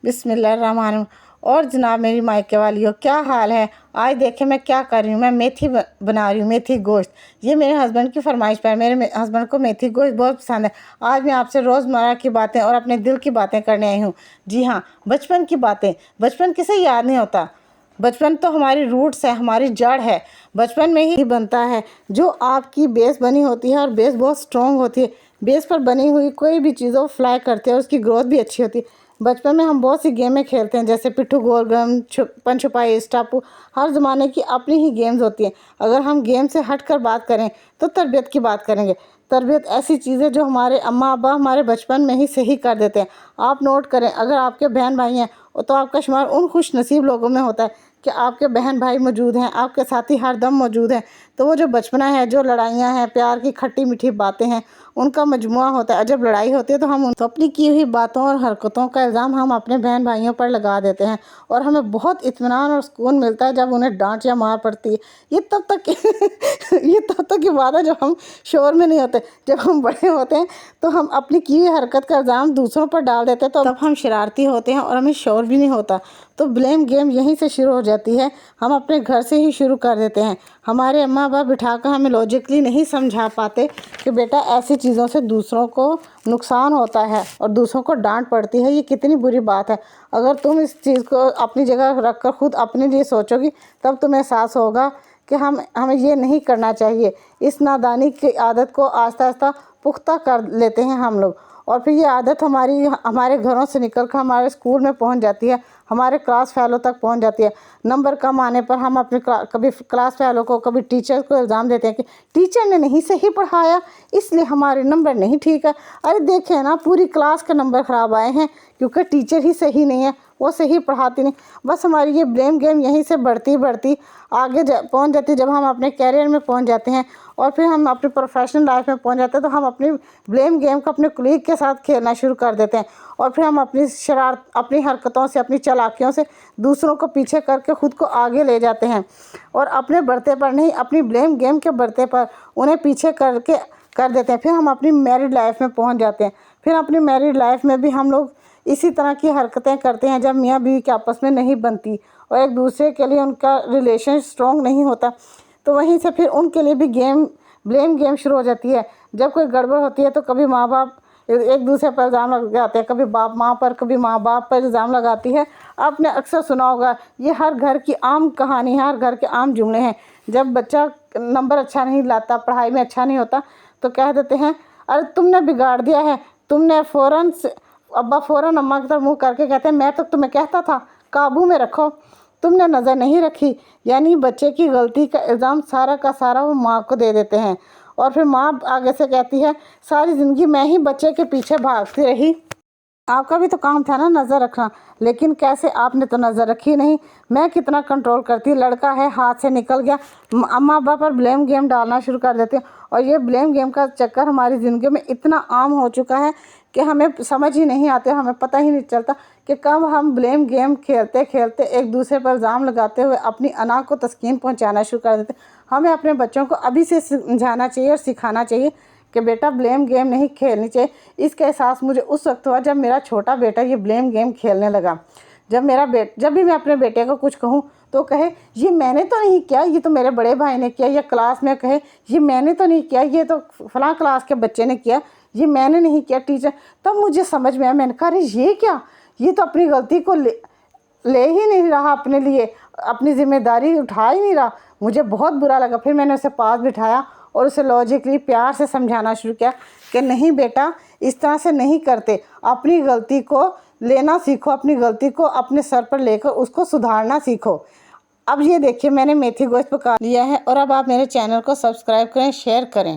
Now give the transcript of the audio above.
بسم اللہ الرحمن الرحیم۔ اور جناب میری مائکے والیوں، کیا حال ہے؟ آج دیکھیں میں کیا کر رہی ہوں۔ میں میتھی بنا رہی ہوں، میتھی گوشت۔ یہ میرے ہسبینڈ کی فرمائش پر، میرے ہسبینڈ کو میتھی گوشت بہت پسند ہے۔ آج میں آپ سے روزمرہ کی باتیں اور اپنے دل کی باتیں کرنے آئی ہوں۔ جی ہاں، بچپن کی باتیں۔ بچپن کسے یاد نہیں ہوتا؟ بچپن تو ہماری روٹس ہے، ہماری جڑ ہے۔ بچپن میں ہی بنتا ہے جو آپ کی بیس بنی ہوتی ہے، اور بیس بہت سٹرونگ ہوتی ہے۔ بیس پر بنی ہوئی کوئی بھی چیزوں فلائی کرتے ہیں اور اس کی گروتھ بھی اچھی ہوتی ہے۔ بچپن میں ہم بہت سی گیمیں کھیلتے ہیں، جیسے پٹھو گول گم، چھپن چھپائی، اسٹاپو۔ ہر زمانے کی اپنی ہی گیمز ہوتی ہیں۔ اگر ہم گیم سے ہٹ کر بات کریں تو تربیت کی بات کریں گے۔ تربیت ایسی چیز ہے جو ہمارے اماں ابا ہمارے بچپن میں ہی صحیح کر دیتے ہیں۔ آپ نوٹ کریں، اگر آپ کے بہن بھائی ہیں تو آپ کا شمار ان خوش نصیب لوگوں میں ہوتا ہے کہ آپ کے بہن بھائی موجود ہیں، آپ کے ساتھی ہر دم موجود ہیں۔ تو وہ جو بچپنا ہے، جو لڑائیاں ہیں، پیار کی کھٹی میٹھی باتیں ہیں، ان کا مجموعہ ہوتا ہے۔ جب لڑائی ہوتی ہے تو ہم اپنی کی ہوئی باتوں اور حرکتوں کا الزام ہم اپنے بہن بھائیوں پر لگا دیتے ہیں، اور ہمیں بہت اطمینان اور سکون ملتا ہے جب انہیں ڈانٹ یا مار پڑتی ہے۔ یہ تب تک کی بات ہے جب ہم شور میں نہیں ہوتے۔ جب ہم بڑے ہوتے ہیں تو ہم اپنی کی ہوئی حرکت کا الزام دوسروں پر ڈال دیتے ہیں، تو تب ہم شرارتی ہوتے ہیں اور ہمیں شور بھی نہیں ہوتا۔ تو بلیم گیم یہیں سے شروع ہو جاتی ہے۔ ہم اپنے گھر سے ہی شروع کر دیتے ہیں۔ ہمارے اماں ابا بٹھا کر ہمیں لاجکلی نہیں سمجھا پاتے کہ بیٹا ایسی چیزوں سے دوسروں کو نقصان ہوتا ہے اور دوسروں کو ڈانٹ پڑتی ہے، یہ کتنی بری بات ہے۔ اگر تم اس چیز کو اپنی جگہ رکھ کر خود اپنے لیے سوچو گی تب تمہیں احساس ہوگا کہ ہمیں یہ نہیں کرنا چاہیے۔ اس نادانی کی عادت کو آہستہ آہستہ پختہ کر لیتے ہیں ہم لوگ، اور پھر یہ عادت ہمارے گھروں سے نکل کر ہمارے اسکول میں پہنچ جاتی ہے، ہمارے کلاس فیلوں تک پہنچ جاتی ہے۔ نمبر کم آنے پر ہم اپنے کبھی کلاس فیلوں کو، کبھی ٹیچر کو الزام دیتے ہیں کہ ٹیچر نے نہیں صحیح پڑھایا، اس لیے ہمارے نمبر نہیں ٹھیک ہے۔ ارے دیکھیں نا، پوری کلاس کے نمبر خراب آئے ہیں کیونکہ ٹیچر ہی صحیح نہیں ہے، وہ صحیح پڑھاتی نہیں۔ بس ہماری یہ بلیم گیم یہیں سے بڑھتی آگے پہنچ جاتی ہے۔ جب ہم اپنے کیریئر میں پہنچ جاتے ہیں اور پھر ہم اپنی پروفیشنل لائف میں پہنچ جاتے ہیں تو ہم اپنی بلیم گیم کو اپنے کولیگ کے ساتھ کھیلنا شروع کر دیتے ہیں، اور پھر ہم اپنی حرکتوں سے، اپنی چالاکیوں سے دوسروں کو پیچھے کر کے خود کو آگے لے جاتے ہیں، اور اپنے بڑھتے پر نہیں، اپنی بلیم گیم کے بڑھتے پر انہیں پیچھے کر دیتے ہیں۔ پھر ہم اپنی میرڈ لائف میں پہنچ جاتے ہیں۔ پھر اپنی میرڈ لائف میں بھی ہم لوگ اسی طرح کی حرکتیں کرتے ہیں جب میاں بیوی کے آپس میں نہیں بنتی اور ایک دوسرے کے لیے ان کا ریلیشن سٹرونگ نہیں ہوتا، تو وہیں سے پھر ان کے لیے بھی بلیم گیم شروع ہو جاتی ہے۔ جب کوئی گڑبڑ ہوتی ہے تو کبھی ماں باپ ایک دوسرے پر الزام لگاتے ہیں، کبھی باپ ماں پر، کبھی ماں باپ پر الزام لگاتی ہے۔ آپ نے اکثر سنا ہوگا، یہ ہر گھر کی عام کہانی ہے، ہر گھر کے عام جملے ہیں۔ جب بچہ نمبر اچھا نہیں لاتا، پڑھائی میں اچھا نہیں ہوتا، تو کہہ دیتے ہیں ارے تم نے بگاڑ دیا ہے، تم نے ابا فوراً اماں کی طرف منہ کر کے کہتے ہیں میں تو تمہیں کہتا تھا قابو میں رکھو، تم نے نظر نہیں رکھی۔ یعنی بچے کی غلطی کا الزام سارا کا سارا وہ ماں کو دے دیتے ہیں، اور پھر ماں آگے سے کہتی ہے ساری زندگی میں ہی بچے کے پیچھے بھاگتی رہی، آپ کا بھی تو کام تھا نا نظر رکھنا، لیکن کیسے آپ نے تو نظر رکھی نہیں، میں کتنا کنٹرول کرتی، لڑکا ہے ہاتھ سے نکل گیا۔ اماں ابا پر بلیم گیم ڈالنا شروع کر دیتے ہیں، اور یہ بلیم گیم کا چکر ہماری زندگی میں اتنا عام ہو چکا ہے کہ ہمیں سمجھ ہی نہیں آتے، ہمیں پتہ ہی نہیں چلتا کہ کب ہم بلیم گیم کھیلتے کھیلتے ایک دوسرے پر الزام لگاتے ہوئے اپنی انا کو تسکین پہنچانا شروع کر دیتے ہیں۔ ہمیں اپنے بچوں کو ابھی سے سمجھانا چاہیے اور سکھانا چاہیے کہ بیٹا بلیم گیم نہیں کھیلنی چاہیے۔ اس کا احساس مجھے اس وقت ہوا جب میرا چھوٹا بیٹا یہ بلیم گیم کھیلنے لگا۔ جب بھی میں اپنے بیٹے کو کچھ کہوں تو کہے یہ میں نے تو نہیں کیا، یہ تو میرے بڑے بھائی نے کیا، یا کلاس میں کہے یہ میں نے تو نہیں کیا، یہ تو فلاں کلاس کے بچے نے کیا، یہ میں نے نہیں کیا ٹیچر۔ تب مجھے سمجھ میں آیا، میں نے کہا ارے یہ کیا، یہ تو اپنی غلطی کو لے ہی نہیں رہا، اپنے لیے اپنی ذمہ داری اٹھا ہی نہیں رہا۔ مجھے بہت برا لگا۔ پھر میں نے اسے پاس بٹھایا اور اسے لاجکلی پیار سے سمجھانا شروع کیا کہ نہیں بیٹا، اس طرح سے نہیں کرتے، اپنی غلطی کو لینا سیکھو، اپنی غلطی کو اپنے سر پر لے کر اس کو سدھارنا سیکھو۔ اب یہ دیکھیے میں نے میتھی گوشت پکا لیا ہے، اور اب آپ میرے چینل کو سبسکرائب کریں، شیئر کریں۔